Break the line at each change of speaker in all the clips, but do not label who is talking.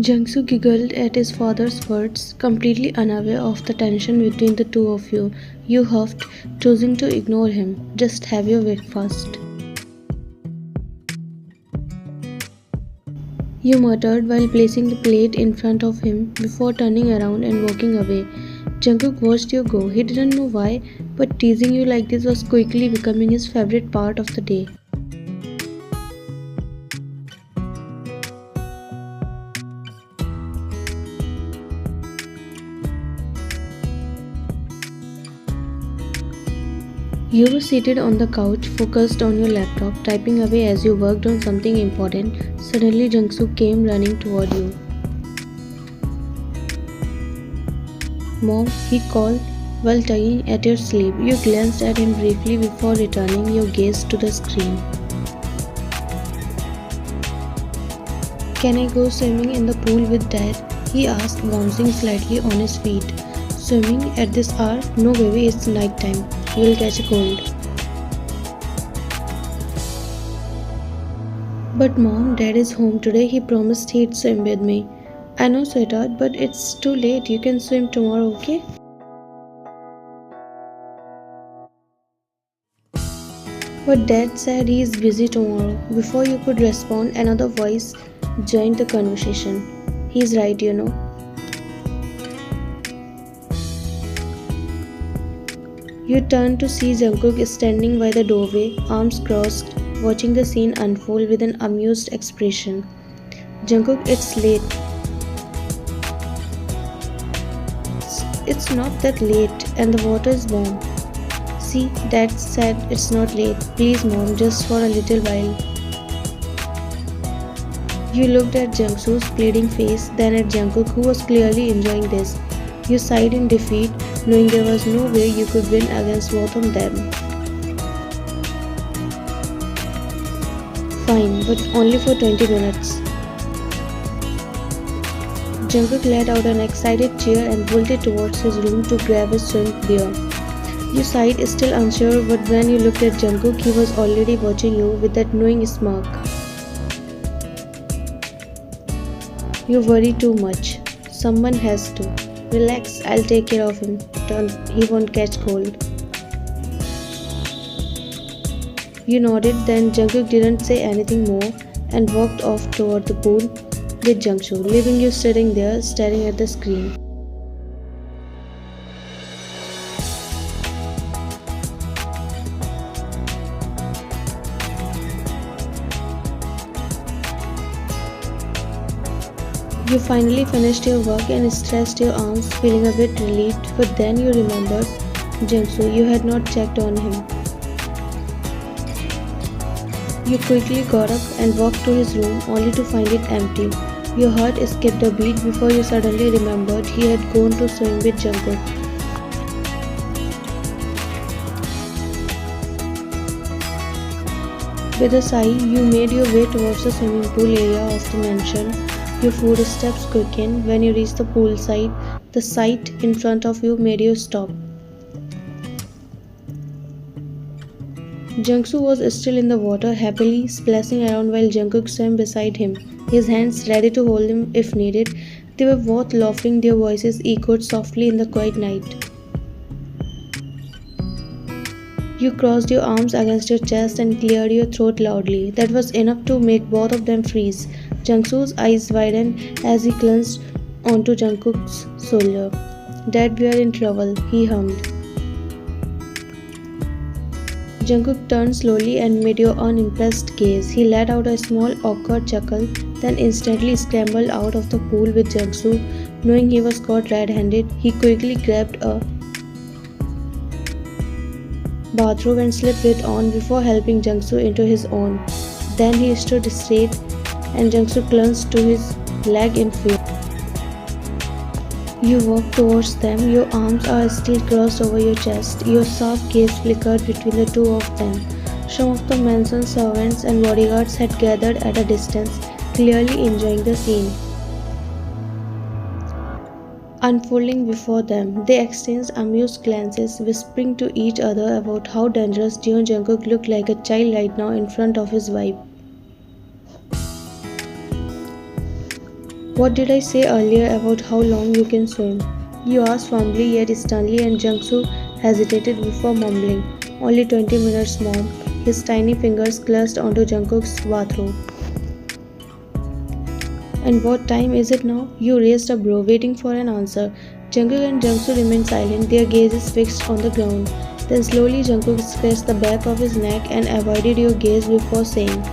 Jungkook giggled at his father's words, completely unaware of the tension between the two of you. You huffed, choosing to ignore him. Just have your breakfast. You muttered while placing the plate in front of him before turning around and walking away. Jungkook watched you go. He didn't know why, but teasing you like this was quickly becoming his favorite part of the day. You were seated on the couch, focused on your laptop, typing away as you worked on something important. Suddenly, Jungkook came running toward you. "Mom," he called while tugging at your sleeve. You glanced at him briefly before returning your gaze to the screen. "Can I go swimming in the pool with Dad?" he asked, bouncing slightly on his feet. "Swimming at this hour? No baby, it's night time. You'll catch a cold." "But Mom, Dad is home today. He promised he'd swim with me." "I know, sweetheart, but it's too late. You can swim tomorrow, okay?" "But Dad said he is busy tomorrow." Before you could respond, another voice joined the conversation. "He's right, you know." You turned to see Jungkook standing by the doorway, arms crossed, watching the scene unfold with an amused expression. "Jungkook, it's late." "It's not that late, and the water is warm." "See, Dad said it's not late. Please, Mom, just for a little while." You looked at Jungkook's pleading face, then at Jungkook, who was clearly enjoying this. You sighed in defeat, knowing there was no way you could win against both of them. "Fine, but only for 20 minutes. Jungkook let out an excited cheer and bolted towards his room to grab his swim gear. You sighed, still unsure, but when you looked at Jungkook, he was already watching you with that knowing smirk. "You worry too much. Someone has to. Relax, I'll take care of him. He won't catch cold." You nodded, then Jungkook didn't say anything more and walked off toward the pool with Jungkook, leaving you sitting there staring at the screen. You finally finished your work and stretched your arms, feeling a bit relieved, but then you remembered Jungkook. You had not checked on him. You quickly got up and walked to his room, only to find it empty. Your heart skipped a beat before you suddenly remembered he had gone to swim with Jungkook. With a sigh, you made your way towards the swimming pool area of the mansion. Your footsteps quickened when you reached the poolside. The sight in front of you made you stop. Jungkook was still in the water, happily splashing around while Jungkook swam beside him, his hands ready to hold him if needed. They were both laughing, their voices echoed softly in the quiet night. You crossed your arms against your chest and cleared your throat loudly. That was enough to make both of them freeze. Jungkook's eyes widened as he clutched onto Jungkook's shoulder. "Dad, we are in trouble," he hummed. Jungkook turned slowly and met your unimpressed gaze. He let out a small, awkward chuckle, then instantly scrambled out of the pool with Jungkook. Knowing he was caught red-handed, he quickly grabbed a bathrobe and slipped it on before helping Jungkook into his own. Then he stood straight and Jungkook clung to his leg in fear. You walked towards them, your arms are still crossed over your chest. Your sharp gaze flickered between the two of them. Some of the mansion's servants and bodyguards had gathered at a distance, clearly enjoying the scene unfolding before them. They exchanged amused glances, whispering to each other about how dangerous Jungkook looked like a child right now in front of his wife. What did I say earlier about how long you can swim? You asked firmly yet sternly, and Jungkook hesitated before mumbling. Only 20 minutes, mom. His tiny fingers clutched onto Jungkook's bathrobe. And what time is it now? You raised a brow, waiting for an answer. Jungkook and Jungsu remained silent, their gazes fixed on the ground. Then slowly Jungkook scratched the back of his neck and avoided your gaze before saying,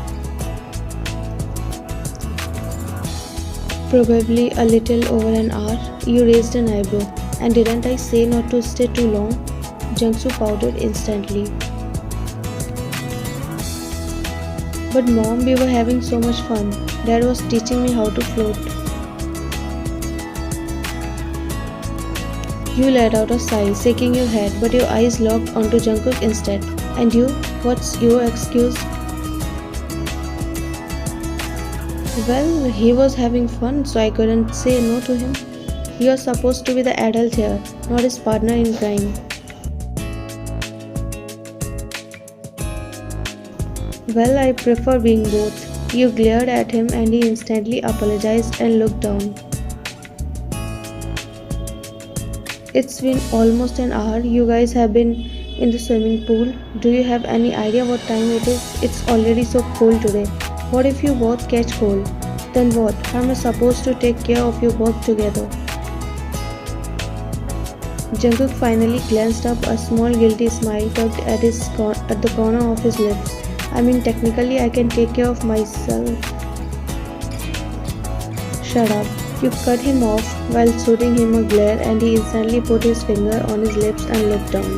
"Probably a little over an hour." You raised an eyebrow. "And didn't I say not to stay too long?" Jungsu pouted instantly. "But mom, we were having so much fun. Dad was teaching me how to float." You let out a sigh, shaking your head, but your eyes locked onto Jungkook instead. "And you? What's your excuse?" "Well, he was having fun, so I couldn't say no to him." "You're supposed to be the adult here, not his partner in crime." "Well, I prefer being both." You glared at him and he instantly apologized and looked down. "It's been almost an hour. You guys have been in the swimming pool. Do you have any idea what time it is? It's already so cold today. What if you both catch cold? Then what? How am I supposed to take care of you both together?" Jungkook finally glanced up, a small guilty smile tugged at the corner of his lips. "I mean, technically I can take care of myself." "Shut up." You cut him off while shooting him a glare, and he instantly put his finger on his lips and looked down.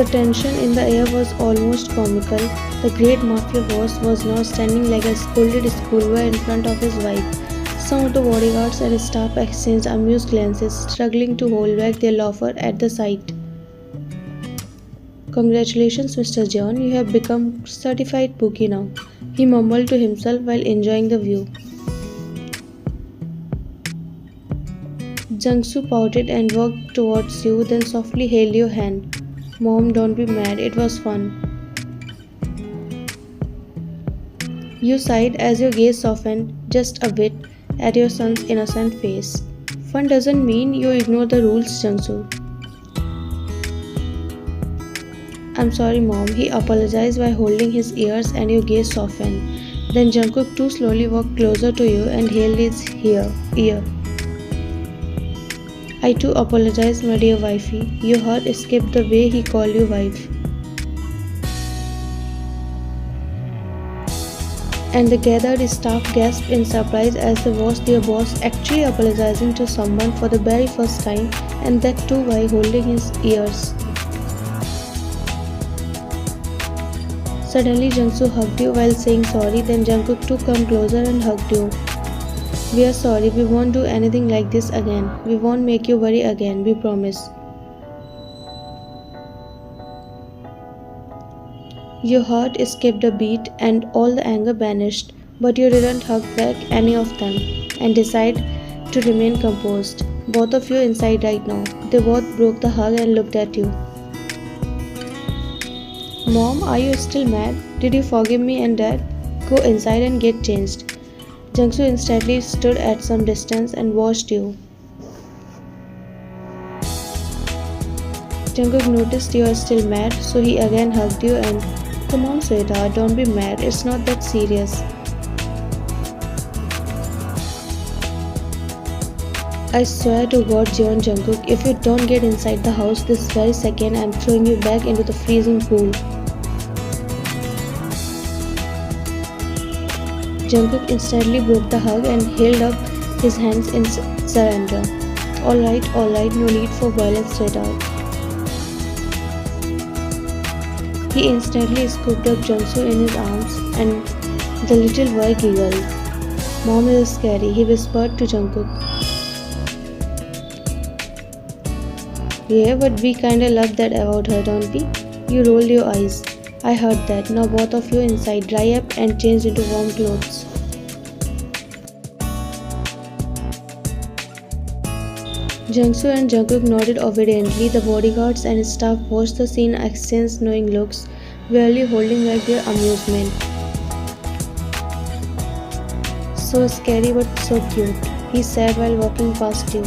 The tension in the air was almost comical. The great mafia boss was now standing like a scolded schoolboy in front of his wife. Some of the bodyguards and staff exchanged amused glances, struggling to hold back their laughter at the sight. "Congratulations, Mr. John, you have become certified bookie now," he mumbled to himself while enjoying the view. Jungsu pouted and walked towards you, then softly held your hand. "Mom, don't be mad, it was fun." You sighed as your gaze softened just a bit at your son's innocent face. "Fun doesn't mean you ignore the rules, Jungsu." "I'm sorry, Mom," he apologized by holding his ears, and your gaze softened. Then Jungkook too slowly walked closer to you and held his ear. "I too apologize, my dear wifey." Your heart escaped the way he called you wife. And the gathered staff gasped in surprise as they watched their boss actually apologizing to someone for the very first time, and that too by holding his ears. Suddenly Jungsu hugged you while saying sorry, then Jungkook too came closer and hugged you. "We are sorry, we won't do anything like this again. We won't make you worry again, we promise." Your heart escaped a beat and all the anger vanished, but you didn't hug back any of them and decided to remain composed. Both of you inside right now. They both broke the hug and looked at you. "Mom, are you still mad? Did you forgive me and Dad? Go inside and get changed." Jungsu instantly stood at some distance and watched you. Jungkook noticed you are still mad, so he again hugged you and, "Come on, sweetheart, don't be mad, it's not that serious." "I swear to God, John Jungkook, if you don't get inside the house this very second, I'm throwing you back into the freezing pool." Jungkook instantly broke the hug and held up his hands in surrender. All right, no need for violence, sweetheart." He instantly scooped up Jungsu in his arms and the little boy giggled. "Mom is scary," he whispered to Jungkook. "Yeah, but we kinda love that about her, don't we?" You rolled your eyes. "I heard that. Now both of you inside, dry up and change into warm clothes." Jungsu and Jungkook nodded obediently. The bodyguards and staff watched the scene, exchanged knowing looks, barely holding back their amusement. So scary but so cute, he said while walking past you.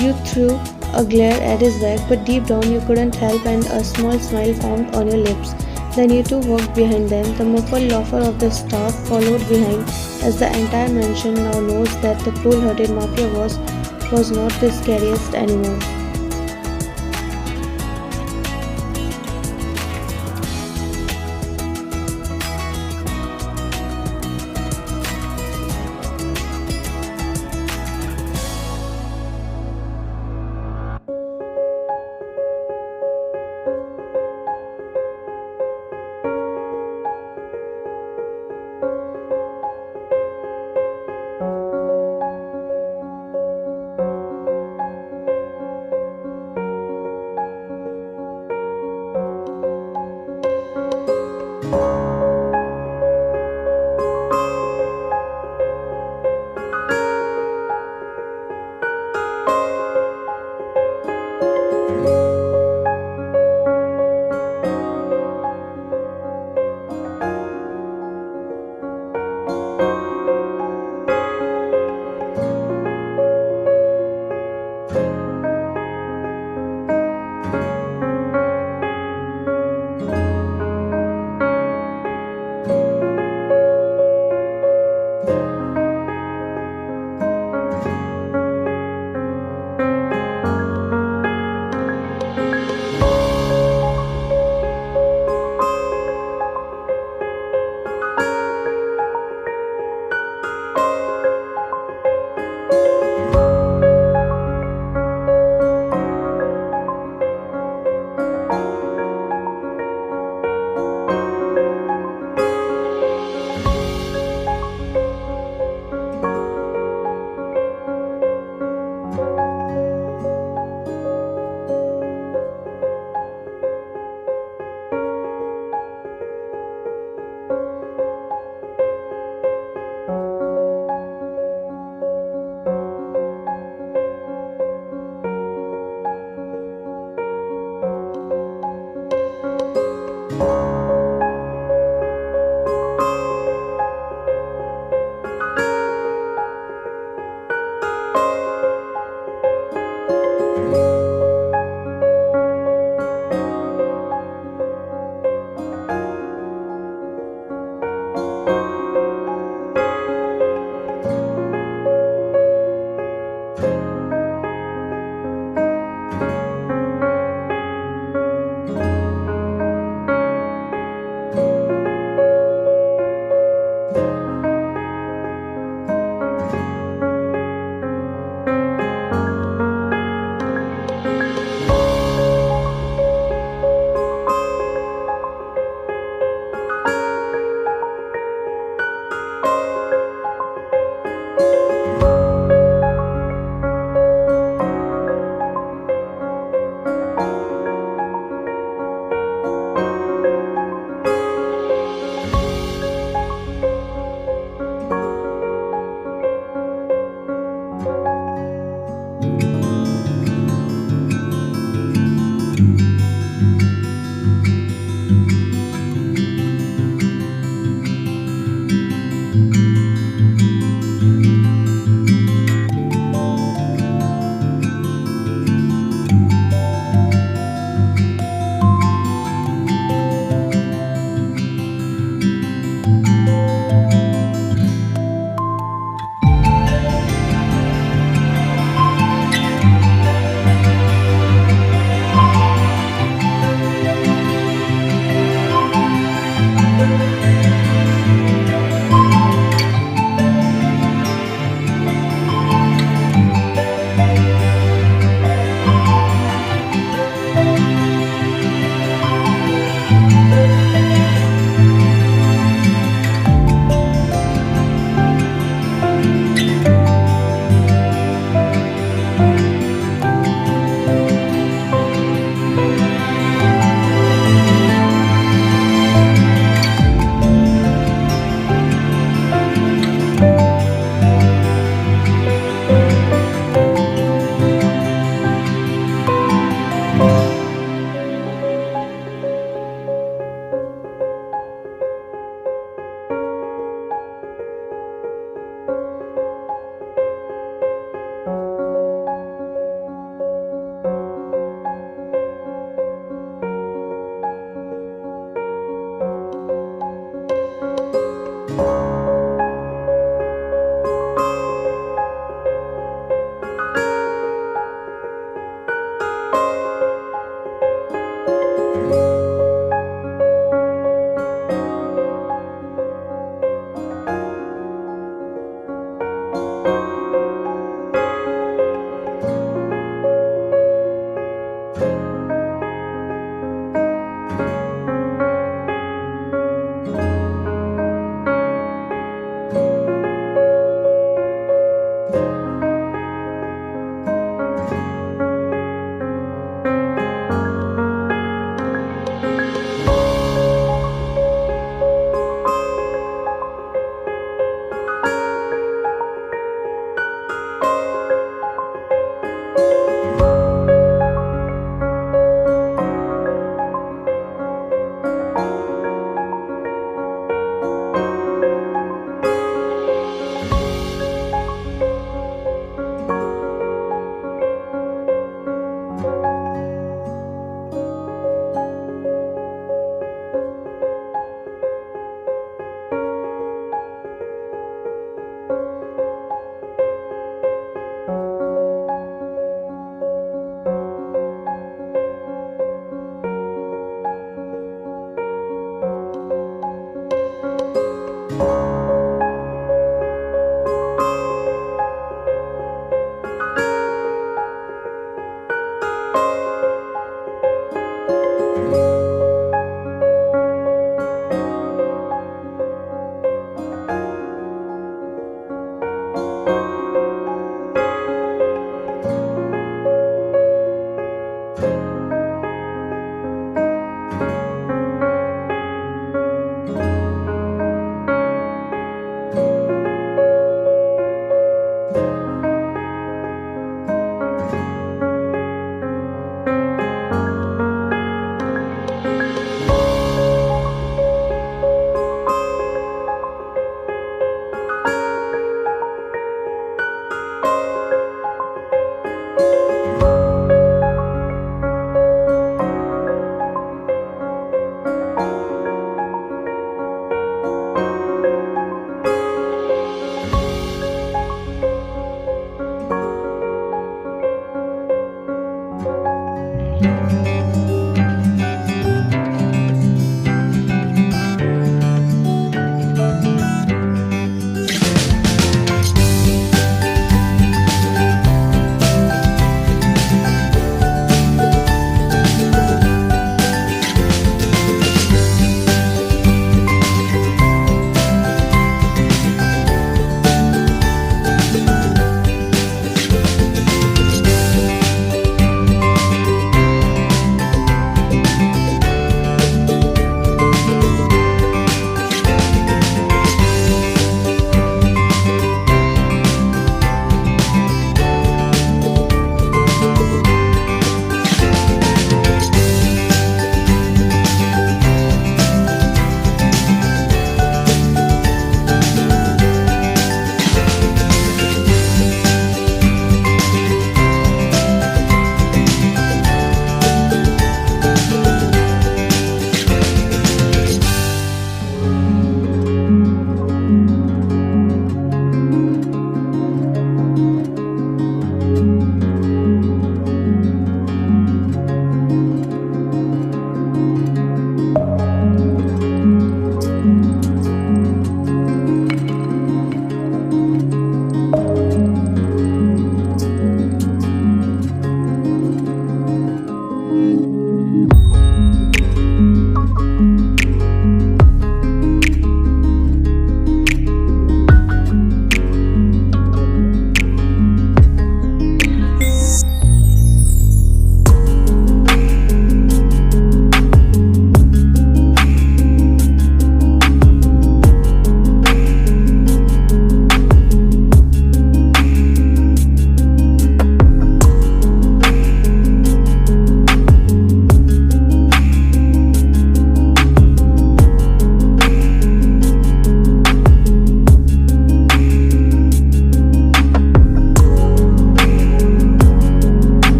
You threw a glare at his back, but deep down you couldn't help and a small smile formed on your lips. Then you two walked behind them. The muffled laughter of the staff followed behind, as the entire mansion now knows that the cool-hearted mafia was not the scariest anymore.